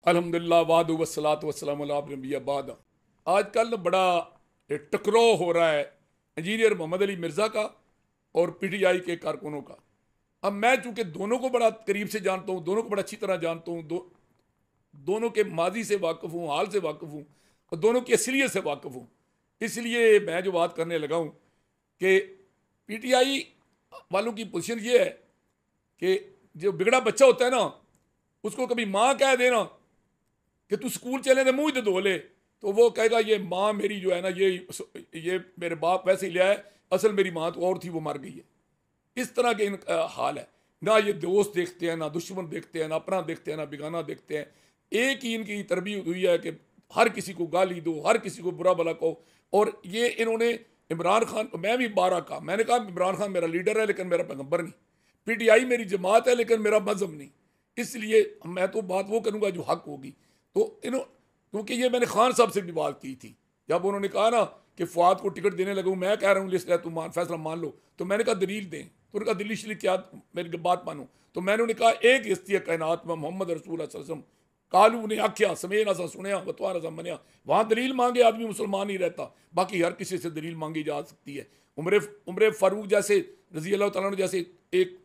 अल्हम्दुलिल्लाह वादु वस्सलातु वस्सलामु अला नबिय्यि बाद। आजकल बड़ा टकराव हो रहा है इंजीनियर मोहम्मद अली मिर्ज़ा का और पीटीआई के कारकुनों का। अब मैं चूंकि दोनों को बड़ा करीब से जानता हूँ, दोनों को बड़ा अच्छी तरह जानता हूँ, दोनों के माजी से वाकिफ़ हूँ, हाल से वाकिफ़ हूँ और दोनों की असलियत से वाकिफ़ हूँ, इसलिए मैं जो बात करने लगा हूँ कि पीटीआई वालों की पोजीशन ये है कि जो बिगड़ा बच्चा होता है ना, उसको कभी माँ कह देना कि तू स्कूल चले तो मुँह तो धो ले, तो वो कहेगा ये माँ मेरी जो है ना, ये मेरे बाप वैसे ही लिया है, असल मेरी माँ तो और थी, वो मर गई है। इस तरह के इनका हाल है। ना ये दोस्त देखते हैं, ना दुश्मन देखते हैं, ना अपना देखते हैं, ना बेगाना देखते हैं। एक ही इनकी तरबियत हुई है कि हर किसी को गाली दो, हर किसी को बुरा भला कहो। और ये इन्होंने इमरान खान, मैं भी 12 का, मैंने कहा इमरान खान मेरा लीडर है लेकिन मेरा पैगंबर नहीं, पीटीआई मेरी जमात है लेकिन मेरा मजहब नहीं, इसलिए मैं तो बात वो करूँगा जो हक होगी। तो क्योंकि ये मैंने खान साहब से भी बात की थी, जब उन्होंने कहा ना कि फुआद को टिकट देने लगूँ, मैं कह रहा हूँ लिस्ट है, तुम फैसला मान लो, तो मैंने कहा दलील दें, तो उन्होंने कहा दिल्ली शरीफ क्या मेरी बात मानो, तो मैंने उन्हें कहा एक हस्ती कायनात में मोहम्मद रसूल सल्लम कालू ने आख्या समय ना सा सुनया बतवा ना सा मनया, वहाँ दलील मांगे आदमी मुसलमान ही रहता, बाकी हर किसी से दलील मांगी जा सकती है। उमर फारूक जैसे रजी अल्लाह तआला जैसे एक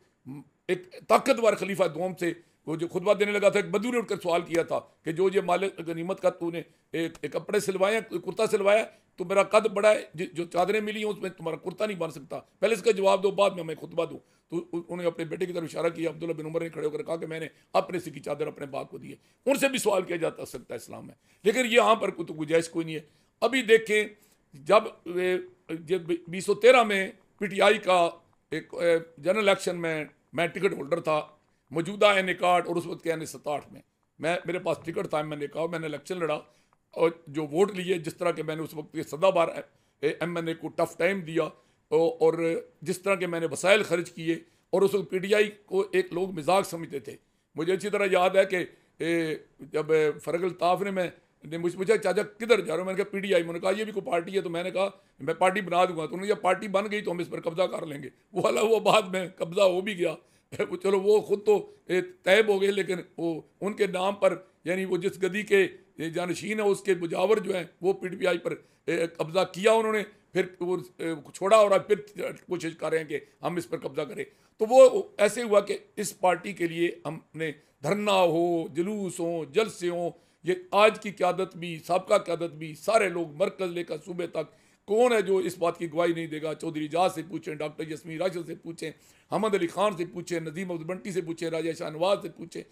एक ताकतवर खलीफा दोम से वो जो खुतबा देने लगा था, एक बदू ने उठकर सवाल किया था कि जो ये मालिक गनीमत का तूने एक कपड़े सिलवाए, कुर्ता सिलवाया, तो मेरा कद बड़ा है, जो चादरें मिली हैं उसमें तुम्हारा कुर्ता नहीं बन सकता, पहले इसका जवाब दो, बाद में मैं खुतबा दूँ। तो उन्होंने अपने बेटे की तरफ इशारा किया, अब्दुल्ला बिन उमर ने खड़े होकर कहा कि मैंने अपने से की चादर अपने बाप को दी है। उनसे भी सवाल किया जा सकता है इस्लाम में, लेकिन यहाँ पर तो गुंजाइश कोई नहीं है। अभी देखें, जब 2013 में पीटीआई का एक जनरल इलेक्शन में मैं टिकट होल्डर था, मौजूदा एन ए कार्ड और उस वक्त के एन ए 67 में मेरे पास टिकट था, मैंने कहा, मैंने इलेक्शन लड़ा और जो वोट लिए, जिस तरह के मैंने उस वक्त के सदाबार MNA को टफ टाइम दिया और जिस तरह के मैंने वसाइल खर्च किए, और उस वक्त पीटीआई को एक लोग मजाक समझते थे। मुझे अच्छी तरह याद है कि जब फ़रग अल्ताफ़ ने मुझसे पूछा चाचा किधर जा रहे हो, मैंने कहा पीटीआई। मैंने कहा ये भी कोई पार्टी है, तो मैंने कहा मैं पार्टी बना दूंगा। तो उन्होंने कहा पार्टी बन गई तो हम इस पर कब्जा कर लेंगे। वो वाला वो बाद में कब्जा हो भी गया, चलो वो खुद तो तैब हो गए, लेकिन वो उनके नाम पर, यानी वो जिस गदी के जानशीन है उसके मुजावर जो हैं वो पीटीआई पर कब्जा किया उन्होंने, फिर वो छोड़ा और अब फिर कोशिश कर रहे हैं कि हम इस पर कब्जा करें। तो वो ऐसे हुआ कि इस पार्टी के लिए हमने धरना हो, जुलूस हो, जलसे हो, ये आज की क़यादत भी, साबका क़यादत भी, सारे लोग मरकज़ लेकर सूबे तक, कौन है जो इस बात की गवाही नहीं देगा? चौधरी इजाज से पूछें, डॉक्टर यस्मीन राशिद से पूछें, हमद अली खान से पूछें, नदीम अब्दुल बंटी से पूछें, राजा शाहनवाज से पूछें,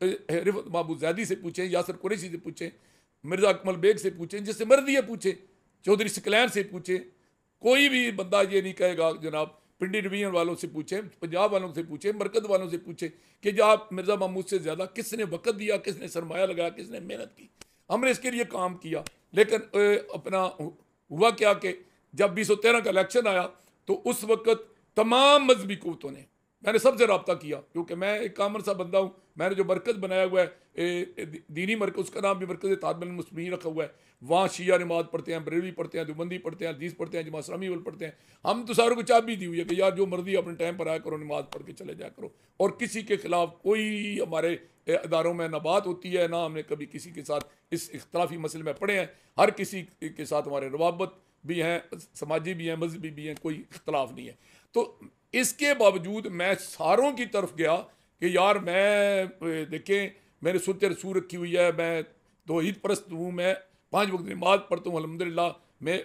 रिफत महबूब जैदी से पूछें, यासर कुरैशी से पूछें, मिर्ज़ा अकमल बेग से पूछें, जिससे मर्जी है पूछें, चौधरी सकलैन से पूछें, कोई भी बंदा ये नहीं कहेगा। जनाब पिंडी डिवीजन वालों से पूछें, पंजाब वालों से पूछें, मरकज़ वालों से पूछें कि जब मिर्ज़ा महमूद से ज़्यादा किसने वक़्त दिया, किसने सरमाया लगाया, किसने मेहनत की, हमने इसके लिए काम किया। लेकिन अपना हुआ क्या कि जब 2013 का इलेक्शन आया तो उस वक़्त तमाम मजहबी क़ुव्वतों ने, मैंने सबसे रब्ता किया, क्योंकि मैं एक कामन सा बंदा हूँ। मैंने जो मरकज़ बनाया हुआ है दीनी मरकज़, उसका नाम भी मरकज़ तालिबान मुस्लिमीन रखा हुआ है, वहाँ शिया नमाज पढ़ते हैं, बरेलवी पढ़ते हैं, देवबंदी पढ़ते हैं, हदीस पढ़ते हैं, जमात इस्लामी वाले पढ़ते हैं। हम तो सारों को चाबी दी हुई है कि यार जो मर्जी अपने टाइम पर आया करो, नमाज पढ़ के चले जाया करो, और किसी के खिलाफ कोई हमारे इदारों में ना बात होती है, ना हमने कभी किसी के साथ इस इख्तलाफी मसले में पढ़े हैं। हर किसी के साथ हमारे रवाबत भी हैं, समाजी भी हैं, मजहबी भी हैं, कोई इख्तलाफ नहीं है। तो इसके बावजूद मैं सारों की तरफ गया कि यार मैं देखें, मैंने सुन्नत रसूल रखी हुई है, मैं तौहीद परस्त हूँ, मैं 5 वक्त नमाज पढ़ता हूँ, अल्हम्दुलिल्लाह मैं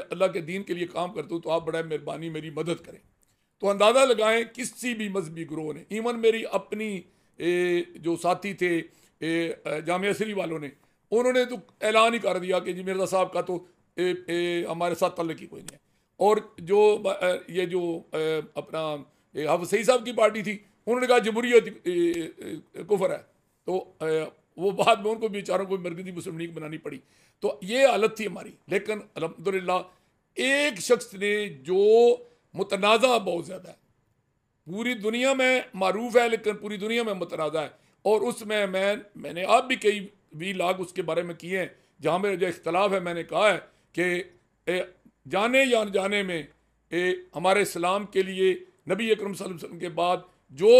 अल्लाह के दीन के लिए काम करता हूँ, तो आप बड़ा मेहरबानी मेरी मदद करें। तो अंदाज़ा लगाएं किसी भी मजहबी ग्रोह ने, इवन मेरी अपनी जो साथी थे जामिया असरी वालों ने, उन्होंने तो ऐलान ही कर दिया कि जी मिर्ज़ा साहब का तो हमारे साथ तल्लुक़ ही कोई नहीं है। और जो ये जो अपना हाफ़िज़ सईद साहब की पार्टी थी, उन्होंने कहा जमहूरियत कुफर है, तो वो बाद में उनको बेचारों को मरकज़ी मुस्लिम लीग बनानी पड़ी। तो ये हालत थी हमारी। लेकिन अल्हम्दुलिल्लाह एक शख्स ने जो मुतनाज़ा बहुत ज़्यादा है, पूरी दुनिया में मारूफ है, लेकिन पूरी दुनिया में मुतनाज़ा है, और उसमें मैंने आप भी कई व्लॉग उसके बारे में किए हैं, जहाँ में जो इख्तलाफ है, मैंने कहा है कि जाने या अनजाने में हमारे इस्लाम के लिए नबी अकरम सल्लल्लाहु अलैहि वसल्लम के बाद जो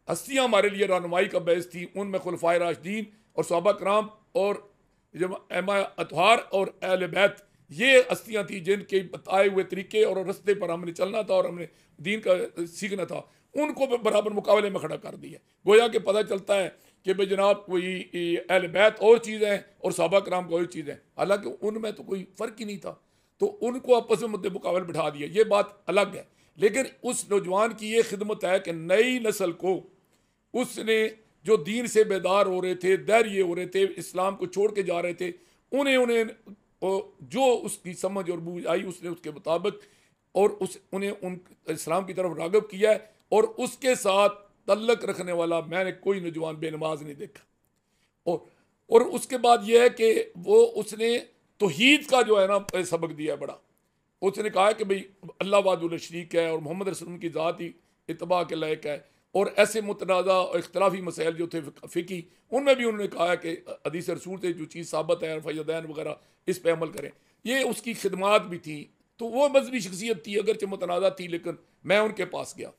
हस्तियाँ हमारे लिए रहनुमाई का बैस थी, उनमें खुलफाए राशिदीन और सहाबा कराम और जब अतहार और अहले बैत, ये हस्तियाँ थी जिनके बताए हुए तरीके और रस्ते पर हमने चलना था और हमने दीन का सीखना था, उनको बराबर मुकाबले में खड़ा कर दिया। गोया कि पता चलता है कि भाई जनाब कोई अहले बैत और चीज़ है और सहाबा कराम को और चीज़ है, हालांकि उनमें तो कोई फ़र्क ही नहीं था, तो उनको आपस में मुद्दे मुकाबले बिठा दिया, ये बात अलग है। लेकिन उस नौजवान की ये खिदमत है कि नई नस्ल को उसने जो दीन से बेदार हो रहे थे, धैर्य हो रहे थे, इस्लाम को छोड़ के जा रहे थे, उन्हें जो उसकी समझ और बूझ आई उसने उसके मुताबिक और उन्हें उन इस्लाम की तरफ राग़िब किया है। और उसके साथ तल्लक रखने वाला मैंने कोई नौजवान बेनमाज नहीं देखा। और उसके बाद यह है कि वो उसने तौहीद का जो है ना सबक दिया बड़ा। उसने कहा कि भाई अल्लाह वादुल शरीक है और मोहम्मद रसूल की ज़ात ही इत्तबा के लायक है, और ऐसे मुतनाज़ा और इख्तलाफी मसाइल जो थे फ़िकी, उनमें भी उन्होंने कहा कि हदीस रसूल से जो चीज़ साबित है फ़ैदैन वगैरह इस पर अमल करें। ये उसकी खिदमात भी थी, तो वो मजहबी शख्सियत थी, अगरचे मुतनाज़ा थी, लेकिन मैं उनके पास गया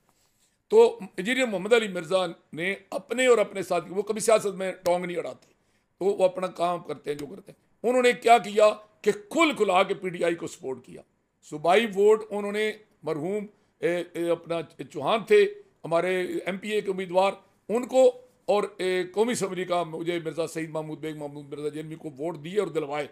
तो इंजीनियर मोहम्मद अली मिर्ज़ा ने अपने और अपने साथी, वो कभी सियासत में टोंग नहीं अड़ाते, तो वो अपना काम करते हैं जो करते हैं। उन्होंने क्या किया कि खुला के PTI को सपोर्ट किया। सूबाई वोट उन्होंने मरहूम अपना चौहान थे हमारे MPA के उम्मीदवार, उनको और कौमी असम्बली का मुझे मिर्ज़ा सईद महमूद बेग महमूद मिर्ज़ा जैनवी को वोट दिए और दिलवाए।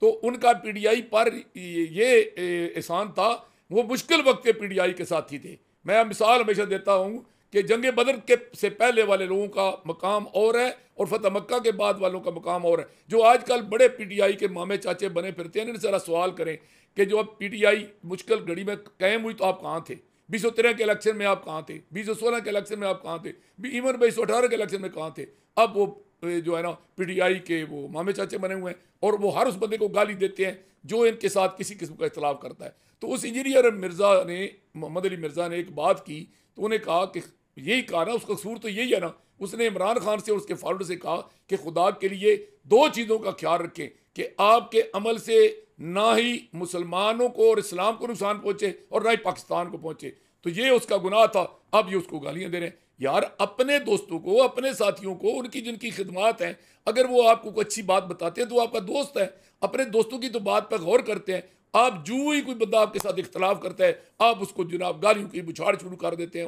तो उनका PTI पर ये एहसान था, वो मुश्किल वक्त के PTI के साथी थे। मैं मिसाल हमेशा देता हूँ कि जंग बदर के से पहले वाले लोगों का मकाम और है और फतह मक्का के बाद वालों का मकाम और है। जो आजकल बड़े PTI के मामे चाचे बने फिरते हैं, इनसे ज़रा सवाल करें कि जो अब PTI मुश्किल घड़ी में कायम हुई तो आप कहाँ थे? 2013 के इलेक्शन में आप कहाँ थे? 2016 के इलेक्शन में आप कहाँ थे? इवन 2018 के इलेक्शन में कहाँ थे? अब वो जो है ना PTI के वो मामे चाचे बने हुए हैं और वो हर उस बंदे को गाली देते हैं जो इनके साथ किसी किस्म का इख्तलाफ करता है। तो उस इंजीनियर मिर्ज़ा ने, मोहम्मद अली मिर्ज़ा ने एक बात की, तो उन्हें कहा कि यही कहा ना, उसका कसूर तो यही है ना। उसने इमरान खान से और उसके फॉलोअर से कहा कि खुदा के लिए दो चीज़ों का ख्याल रखें कि आपके अमल से ना ही मुसलमानों को और इस्लाम को नुकसान पहुँचे और ना ही पाकिस्तान को पहुँचे। तो ये उसका गुनाह था। अब ये उसको गालियाँ दे रहे हैं। यार अपने दोस्तों को, अपने साथियों को, उनकी जिनकी खिदमात हैं, अगर वो आपको कोई अच्छी बात बताते हैं तो आपका दोस्त है। अपने दोस्तों की तो बात पर गौर करते हैं। आप जो ही कोई बंदा आपके साथ इख्तलाफ करता है, आप उसको जनाब गालियों की बुछाड़ शुरू कर देते हैं,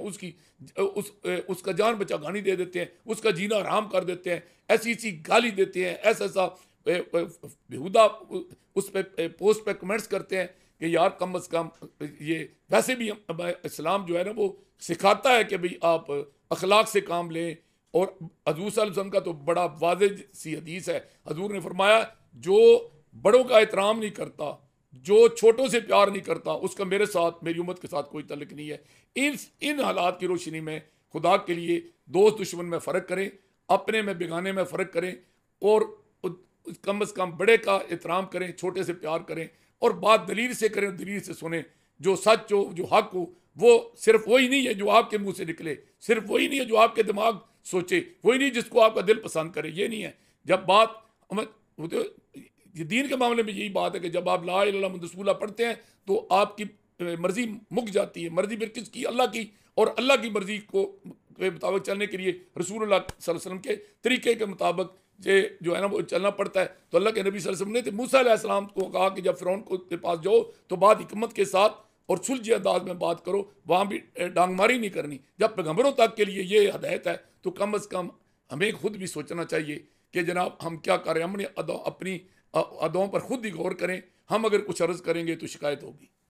उसका जान बचा गानी दे देते हैं, उसका जीना हराम कर देते हैं, ऐसी गाली देते हैं, ऐसा बेहुदा उस पर पोस्ट पे कमेंट्स करते हैं कि यार कम अज़ कम ये वैसे भी इस्लाम जो है ना वो सिखाता है कि भाई आप अखलाक से काम लें। और हजूर सल्लल्लाहु अलैहि वसल्लम का तो बड़ा वाज़ेह सी हदीस है। हजूर ने फरमाया जो बड़ों का एहतराम नहीं करता, जो छोटों से प्यार नहीं करता, उसका मेरे साथ, मेरी उम्मत के साथ कोई तल्लुक नहीं है। इन हालात की रोशनी में खुदा के लिए दोस्त दुश्मन में फ़र्क करें, अपने में बेगाने में फ़र्क करें और कम अज़ कम बड़े का एहतराम करें, छोटे से प्यार करें और बात दलील से करें, दलील से सुने। जो सच हो, जो हक हो, वो सिर्फ वही नहीं है जो आपके मुंह से निकले, सिर्फ वही नहीं है जो आपके दिमाग सोचे, वही नहीं जिसको आपका दिल पसंद करे। ये नहीं है। जब बात ये दीन के मामले में यही बात है कि जब आप ला इलाहा इल्लल्लाह मुहम्मद रसूलुल्लाह पढ़ते हैं तो आपकी मर्जी मुक जाती है। मर्जी फिर किसकी? अल्लाह की। और अल्लाह की मर्जी के मुताबिक चलने के लिए रसूलुल्लाह सल्लल्लाहु अलैहि वसल्लम के तरीके के मुताबिक जो है ना वो चलना पड़ता है। तो अल्लाह के नबी सल्लल्लाहु अलैहि वसल्लम ने तो मूसा अलैहिस्सलाम को कहा कि जब फ़िरौन के पास जाओ तो बात हिकमत के साथ और सुलझे अंदाज में बात करो, वहाँ भी डांगमारी नहीं करनी। जब पैगंबरों तक के लिए ये हदायत है तो कम अज़ कम हमें खुद भी सोचना चाहिए कि जनाब हम क्या कर रहे हैं। हमने अपनी अदों पर खुद ही गौर करें। हम अगर कुछ अर्ज़ करेंगे तो शिकायत होगी।